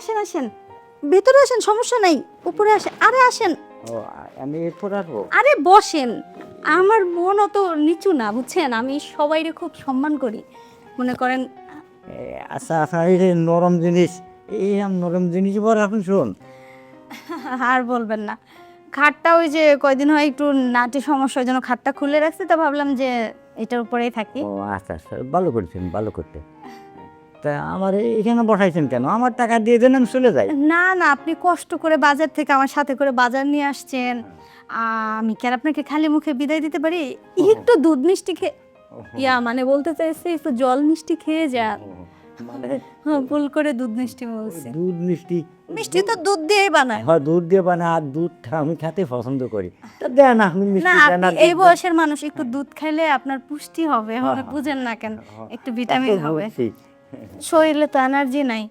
আসেন আসেন, ভেতরে আসেন, সমস্যা নাই, উপরে আসেন, আরে আসেন। ও আমি এরপর আসবো। আরে বসেন, আমার মন অত নিচু না বুঝছেন, আমি সবাইরে খুব সম্মান করি, মনে করেন। আচ্ছা আচ্ছা, এই যে নরম জিনিস, এই নরম জিনিস বড় এখন শোন। আর বলবেন না, খাটটা ওই যে কয়দিন হয় একটু নাটি সমস্যার জন্য খাটটা খুলে রাখছি, তো ভাবলাম যে এটার উপরেই থাকি। ও আচ্ছা আচ্ছা, ভালো করছেন, ভালো করতে। তা আমার এখানে বসাইছেন কেন? আমার টাকা দিয়ে দেন, আমি চলে যাই। না না, আপনি কষ্ট করে বাজার থেকে আমার সাথে করে বাজার নিয়ে আসছেন, আমি কি আর আপনাকে খালি মুখে বিদায় দিতে পারি? একটু দুধ মিষ্টি খেয়ে, মানে বলতে চাইছি একটু জল মিষ্টি খেয়ে যান। মানে হ্যাঁ, ভুল করে দুধ মিষ্টি বলছি। দুধ মিষ্টি, মিষ্টি তো দুধ দিয়েই বানায়। হয় দুধ দিয়ে বানা, আর দুধটা আমি খেতে পছন্দ করি। তা দেন আপনি না, মিষ্টি দেন। আপনি আর এই বয়সের মানুষ, একটু দুধ খাইলে আপনার পুষ্টি হবে, হবে বুঝেন না কেন, একটু ভিটামিন হবে। শরীরে তো এনার্জি নাই,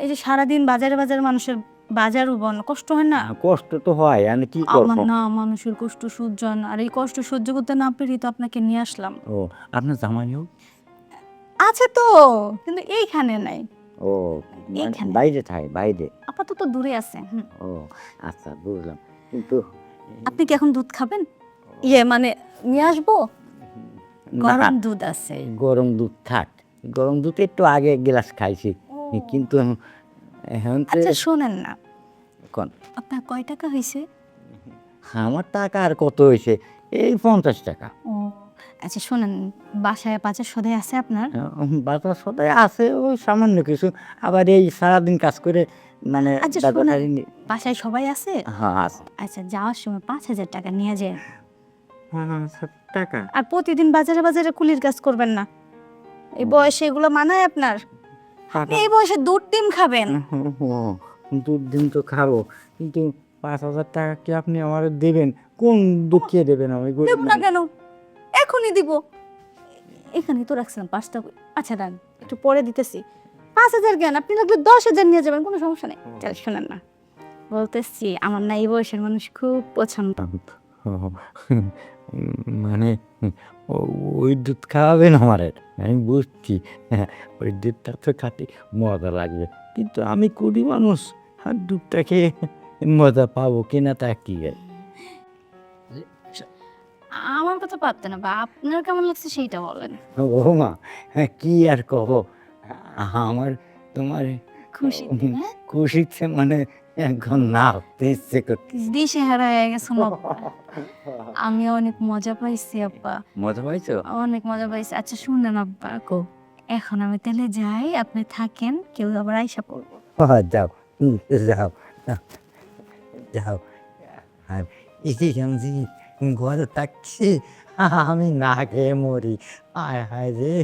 এই যে সারাদিন বাজারে বাজারে মানুষের বাজার উবন কষ্ট হয় না? কষ্ট তো হয়, আমি কি আমার করবো? না, মানুষের কষ্ট সহ্য হয় না, আর এই কষ্ট সহ্য করতে না পেরে তো আপনাকে নিয়ে আসলাম। ও আপনার জামাইও? আছে তো, কিন্তু এইখানে নাই, ও এইখানে বাইরে থাকে, বাইরে। আপাতত দূরে আছে। ও আচ্ছা, বুঝলাম। কিন্তু আপনি কি এখন দুধ খাবেন? মানে নিয়ে আসবো, না, গরম দুধ আছে। গরম দুধ থাক, গরম দুধ একটু আগে এক গ্লাস খাইছি, কিন্তু এখন তো আচ্ছা শোনেন না, কোন, আপনার কয় টাকা হয়েছে? আমার টাকা আর কত হয়েছে? এই 50 টাকা। ও আচ্ছা শোনেন, বাসায় বাজার সদাই আছে আপনার? বাজার সদাই আছে, ওই সামান্য কিছু। আবার এই সারাদিন কাজ করে মানে আচ্ছা বাজার শোনেন, হারিয়ে বাসায় সবাই আছে? হ্যাঁ আছে। আচ্ছা যাওয়ার সময় 5,000 টাকা নিয়ে যায়, 5,000 টাকা? আর প্রতিদিন বাজারে বাজারে কুলির কাজ করবেন না, এই বয়সে এগুলো মানায় আপনার? আপনি এই বয়সে দুধ ডিম খাবেন? ও, দুধ দিন তো খাবো, কিন্তু 5,000 টাকা কি আপনি আমার দেবেন? কোন দুঃখে দেবেন? আমি গরিব দেব না মানুষ। কেন, এখনই দিব। এখানেই তো রাখছিলাম 5টা। আচ্ছা দান, একটু পরে দিতেছি। 5,000 কেন, আপনি লাগলে 10,000 নিয়ে যাবেন, কোনো সমস্যা নেই। চল শোনেন না, বলতেছি আমার না এই বয়সের মানুষ খুব পছন্দ। ও, মানে ওই দুধ খাওয়াবেন আমারে? আমি বুঝছি, ওই দুধটা তো খাতে মজা লাগবে, কিন্তু আমি কুড়ি মানুষ, আর দুধটা খেয়ে মজা পাবো কিনা তা কি? আমার কথা পারতে না, বা আপনার কেমন লাগছে সেইটা বলেন। ও মা, কি আর কব, আমার তোমার খুশিতে না? খুশিতে মানে এখন না ইচ্ছে করতে। দিশে হারা হয়ে গেছে আব্বা, আমি অনেক মজা পাইছি আব্বা, মজা পাইছো? অনেক মজা পাইছি। আচ্ছা শুনেন আব্বা, এখন আমি তাহলে যাই, আপনি থাকেন, কেউ আবার আইসা পড়বো। যাও, যাও, যাও। আর এই আমি ঘরে থাকছি, আমি না খেয়ে মরি, আয় হায় রে।